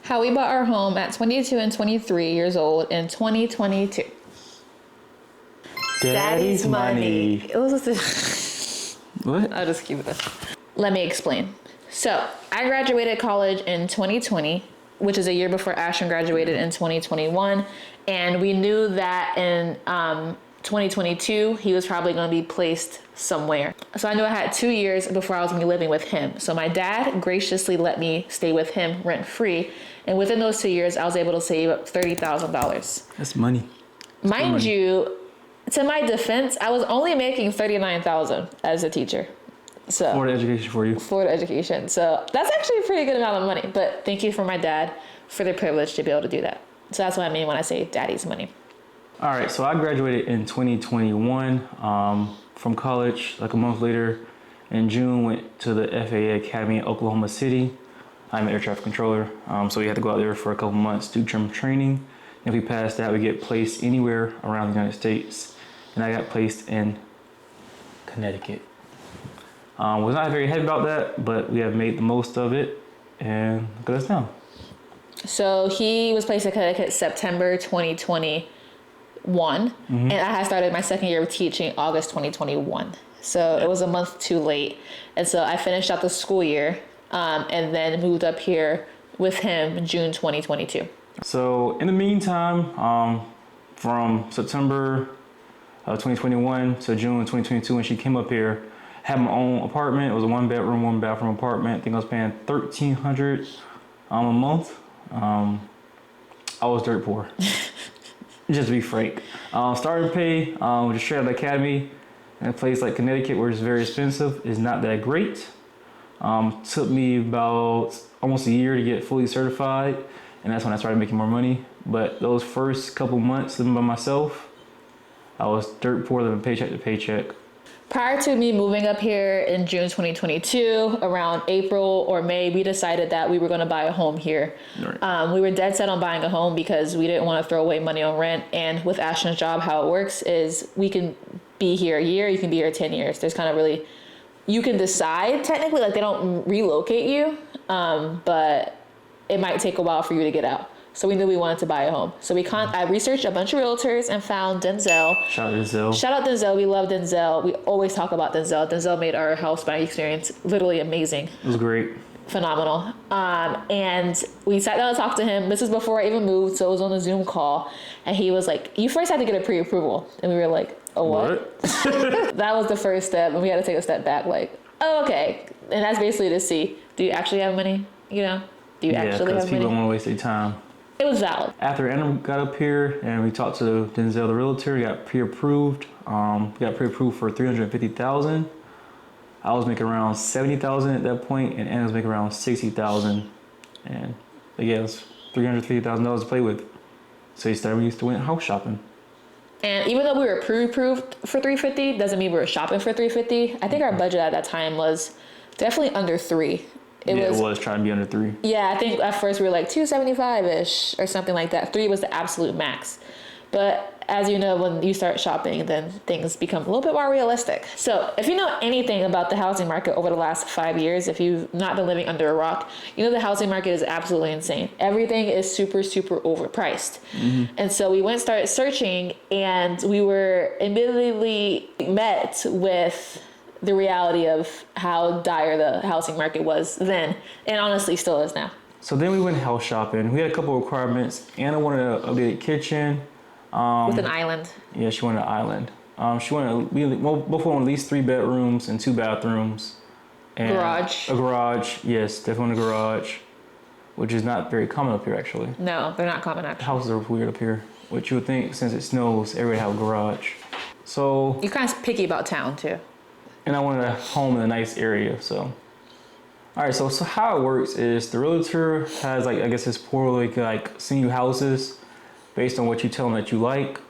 How we bought our home at 22 and 23 years old in 2022. Daddy's money. It was just What? I'll just keep it. Let me explain. So I graduated college in 2020, which is a year before Ashton graduated in 2021. And we knew that in 2022, he was probably going to be placed somewhere. So I knew I had 2 years before I was going to be living with him. So my dad graciously let me stay with him rent free. And within those 2 years, I was able to save up $30,000. That's money. Mind you, to my defense, I was only making $39,000 as a teacher. So For the education for you. for the education. So that's actually a pretty good amount of money. But thank you for my dad for the privilege to be able to do that. So that's what I mean when I say daddy's money. All right, so I graduated in 2021 from college. Like a month later, in June, went to the FAA Academy in Oklahoma City. I'm an air traffic controller, so we had to go out there for a couple months, do term training. If we pass that, we get placed anywhere around the United States. And I got placed in Connecticut. Was not very happy about that, but we have made the most of it, and look at us now. So he was placed in Connecticut September 2021, and I had started my second year of teaching August 2021. So it was a month too late. And so I finished out the school year and then moved up here with him June 2022. So in the meantime, from September 2021 to June 2022, when she came up here, I had my own apartment. It was a 1-bedroom, 1-bathroom apartment. I think I was paying $1,300 a month. I was dirt poor, just to be frank. Starting pay, just straight out of the academy in a place like Connecticut, where it's very expensive, is not that great. Took me about almost a year to get fully certified, and that's when I started making more money. But those first couple months living by myself, I was dirt poor, living paycheck to paycheck. Prior to me moving up here in June 2022, around April or May, we decided that we were going to buy a home here. Right. We were dead set on buying a home because we didn't want to throw away money on rent. And with Ashton's job, how it works is we can be here a year, you can be here 10 years. There's kind of really, you can decide technically, like they don't relocate you, but it might take a while for you to get out. So we knew we wanted to buy a home. So I researched a bunch of realtors and found Denzel. Shout out Denzel. Shout out Denzel. We love Denzel. We always talk about Denzel. Denzel made our house buying experience literally amazing. It was great. Phenomenal. And we sat down and talked to him. This is before I even moved, so it was on a Zoom call. And he was like, you first had to get a pre-approval. And we were like, oh, what? That was the first step. And we had to take a step back like, oh, okay. And that's basically to see, do you actually have money? You know, do you actually have money? Yeah, because people don't want to waste their time. It was valid. After Anna got up here and we talked to Denzel, the realtor, we got pre-approved. We got pre-approved for $350,000. I was making around $70,000 at that point, and Anna was making around $60,000. And again, it was $350,000 to play with. So we used to went house shopping. And even though we were pre-approved for $350, doesn't mean we were shopping for $350. I think our budget at that time was definitely under $3. It was trying to be under $3. Yeah, I think at first we were like $275-ish or something like that. $3 was the absolute max. But as you know, when you start shopping, then things become a little bit more realistic. So if you know anything about the housing market over the last 5 years, if you've not been living under a rock, you know the housing market is absolutely insane. Everything is super, super overpriced. And so we went and started searching, and we were immediately met with the reality of how dire the housing market was then, and honestly still is now. So then we went house shopping. We had a couple of requirements. Anna wanted an updated kitchen. With an island. Yeah, she wanted an island. She wanted, both wanted at least 3 bedrooms and 2 bathrooms. And garage. A garage, yes, definitely a garage, which is not very common up here actually. No, they're not common actually. Houses are weird up here, which you would think since it snows, everybody have a garage. So You're kind of picky about town too. And I wanted a home in a nice area, so. All right, so how it works is the realtor has like, I guess his portal, like send you houses based on what you tell them that you like,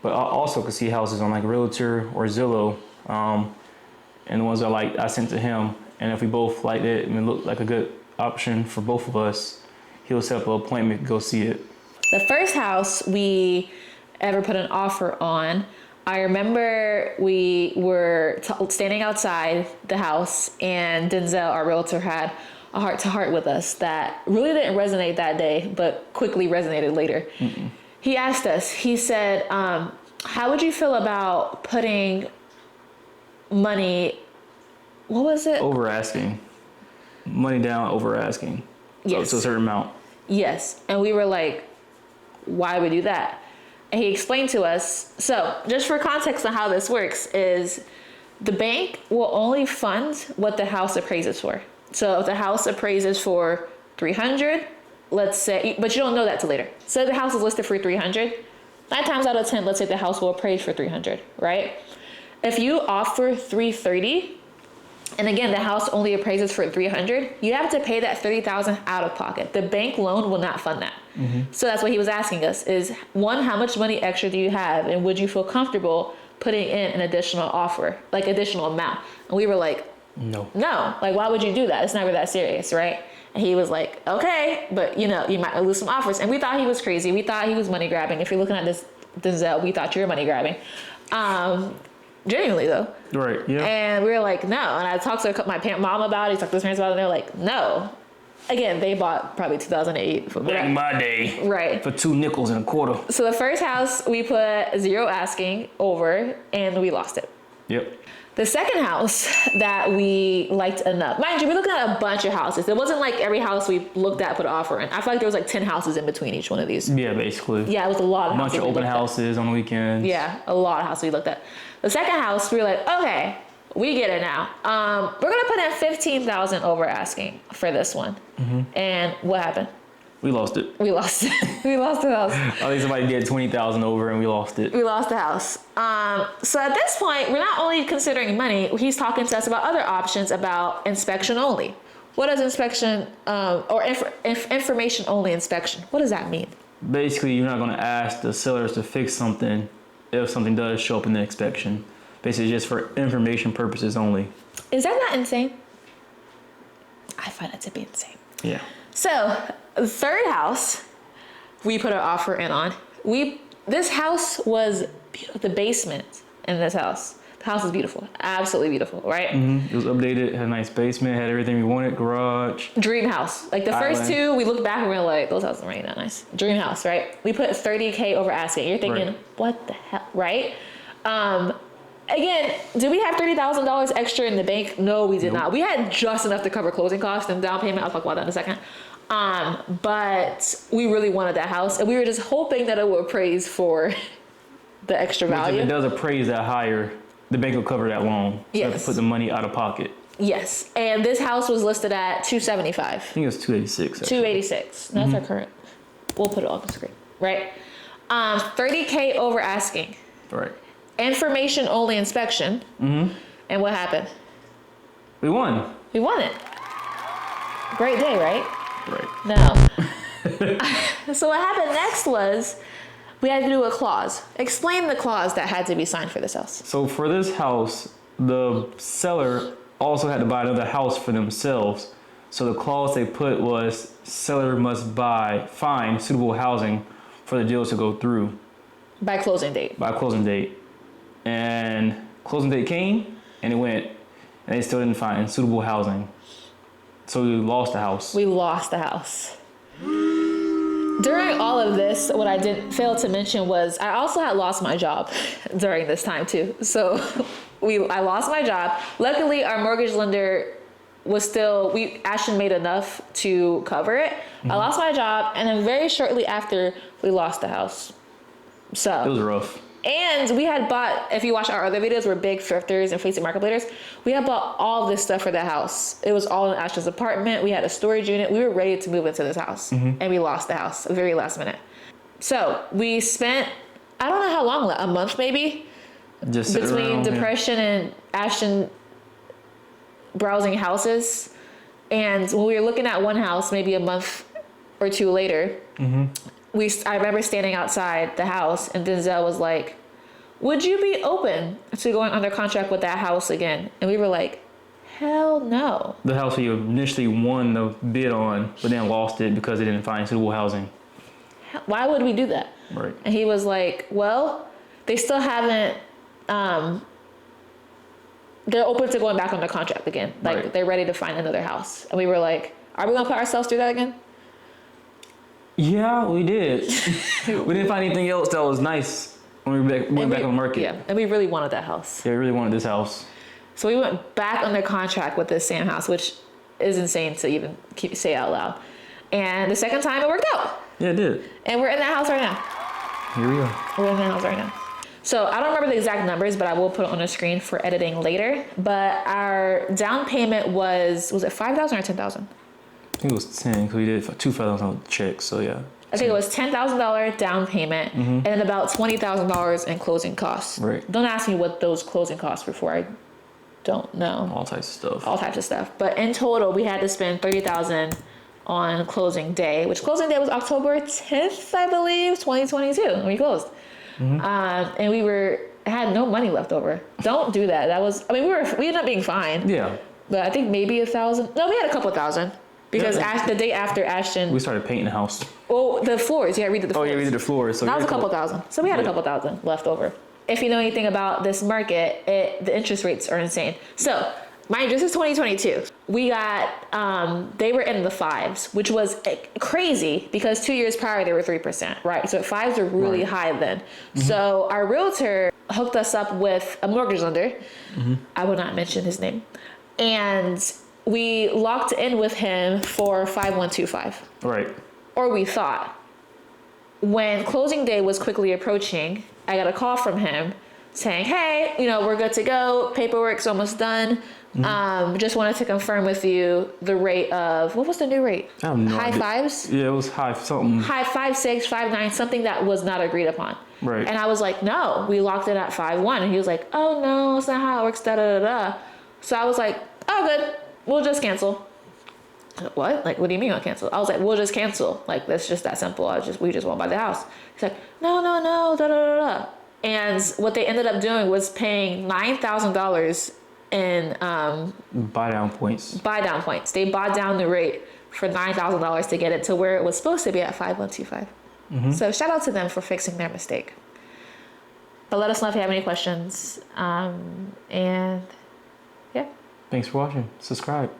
but I also could see houses on like Realtor or Zillow, and the ones I sent to him, and if we both liked it and it looked like a good option for both of us, he'll set up an appointment to go see it. The first house we ever put an offer on, I remember we were standing outside the house, and Denzel, our realtor, had a heart-to-heart with us that really didn't resonate that day, but quickly resonated later. He asked us, he said, how would you feel about putting money, what was it? Over asking. Money down, over asking. Yes. So it's a certain amount. Yes. And we were like, why would we do that? And he explained to us, so just for context on how this works is the bank will only fund what the house appraises for. So if the house appraises for 300, let's say, but you don't know that till later. So the house is listed for 300. 9 times out of 10, let's say the house will appraise for 300, right? If you offer 330, and again, the house only appraises for 300, you have to pay that 30,000 out of pocket. The bank loan will not fund that. So that's what he was asking us is, one, how much money extra do you have? And would you feel comfortable putting in an additional offer, like additional amount? And we were like, no, like, why would you do that? It's never that serious, right? And he was like, okay, but you know, you might lose some offers. And we thought he was crazy. We thought he was money grabbing. If you're looking at this Denzel, we thought you were money grabbing. Genuinely though. Right, yeah. And we were like, no. And I talked to my mom about it. He talked to his parents about it. And they're like, no. Again, they bought probably 2008. Back in my day. Right. For 2 nickels and a quarter. So the first house, we put 0 asking over and we lost it. Yep. The second house that we liked enough, mind you, we looked at a bunch of houses. It wasn't like every house we looked at put an offer in. I feel like there was like 10 houses in between each one of these. Yeah, basically. Yeah, it was a lot of a bunch houses. of open houses on the weekends. Yeah, a lot of houses we looked at. The second house, we were like, okay, we get it now. We're gonna put in 15,000 over asking for this one. And what happened? We lost it. We lost it. We lost the house. I think somebody did 20,000 over and we lost it. We lost the house. So at this point, we're not only considering money, he's talking to us about other options about inspection only. What does inspection, or information only inspection, what does that mean? Basically, you're not gonna ask the sellers to fix something if something does show up in the inspection. Basically, just for information purposes only. Is that not insane? I find it to be insane. Yeah. So, the third house we put an offer in on. This house was beautiful. The basement in this house. The house is beautiful. Absolutely beautiful, right? It was updated, had a nice basement, had everything we wanted, garage. Dream house. Like the first two, we looked back and we were like, those houses are really not nice. Dream house, right? We put 30K over asking. You're thinking, Right. What the hell, right? Again, did we have $30,000 extra in the bank? No, we did not. We had just enough to cover closing costs and down payment. I'll talk about that in a second. But we really wanted that house, and we were just hoping that it would appraise for the extra value. If it does appraise that higher, the bank will cover that loan. So you have Yes. to put the money out of pocket. Yes, and this house was listed at 275. I think it was 286. Actually. 286. That's our current. We'll put it on the screen, right? 30K over asking. Right. Information only inspection. And what happened? We won. We won it. Great day, right? Right. No. So what happened next was we had to do a clause. Explain the clause that had to be signed for this house. So for this house, the seller also had to buy another house for themselves. So the clause they put was seller must find suitable housing for the deal to go through. By closing date. By closing date. And closing date came and it went and they still didn't find suitable housing. So we lost the house. We lost the house. During all of this, what I didn't fail to mention was I also had lost my job during this time too. So I lost my job. Luckily, our mortgage lender was still, Ashton made enough to cover it. I lost my job, and then very shortly after, we lost the house. So It was rough. And we had bought, if you watch our other videos, we're big thrifters and Facebook marketplaces. We had bought all this stuff for the house. It was all in Ashton's apartment. We had a storage unit. We were ready to move into this house. And we lost the house very last minute. So we spent, I don't know how long, a month maybe, Just between depression and Ashton browsing houses. And when we were looking at one house, maybe a month or two later, I remember standing outside the house and Denzel was like, would you be open to going under contract with that house again? And we were like, hell no. The house we initially won the bid on, but then lost it because they didn't find suitable housing. Why would we do that? Right. And he was like, well, they still haven't, they're open to going back under contract again. Like Right. they're ready to find another house. And we were like, Are we gonna put ourselves through that again? Yeah, we did. We didn't find anything else that was nice when we went back on the market. Yeah, and we really wanted that house. Yeah, we really wanted this house. So we went back under contract with this same house, which is insane to even say out loud. And the second time it worked out. Yeah, it did. And we're in that house right now. Here we are. We're in that house right now. So I don't remember the exact numbers, but I will put it on the screen for editing later. But our down payment was it $5,000 or $10,000? I think it was 10 because we did $2,000 on the check. So yeah. I think it was $10,000 down payment and then about $20,000 in closing costs. Right. Don't ask me what those closing costs were for. I don't know. All types of stuff. All types of stuff. But in total, we had to spend $30,000 on closing day, which closing day was October 10th, I believe, 2022, when we closed. And we had no money left over. Don't do that. That was, we ended up being fine. Yeah. But I think maybe $1,000. No, we had a couple thousand. Because the day after Ashton... We started painting the house. Oh, the floors. Yeah, we did the floors. Oh, yeah, we did the floors. So that was a couple thousand. So we had a couple thousand left over. If you know anything about this market, the interest rates are insane. So, mind you, this is 2022. We got, they were in the 5s, which was crazy because 2 years prior they were 3%, right? So 5s are really high then. So our realtor hooked us up with a mortgage lender. I will not mention his name. And we locked in with him for 5125. Right. Or we thought. When closing day was quickly approaching, I got a call from him saying, hey, we're good to go. Paperwork's almost done. Just wanted to confirm with you the rate of, what was the new rate? I have no High idea. 5s? Yeah, it was high something. High 5.6, 5.9, something that was not agreed upon. Right. And I was like, no, we locked it at 5.1. And he was like, oh no, it's not how it works, da da da da. So I was like, oh good, we'll just cancel. What? Like, what do you mean I'll cancel? I was like, we'll just cancel. Like, that's just that simple. We just won't buy the house. He's like, no, da da da da. And what they ended up doing was paying $9,000 in buy down points. They bought down the rate for $9,000 to get it to where it was supposed to be at 5125. So shout out to them for fixing their mistake. But let us know if you have any questions. And yeah. Thanks for watching. Subscribe.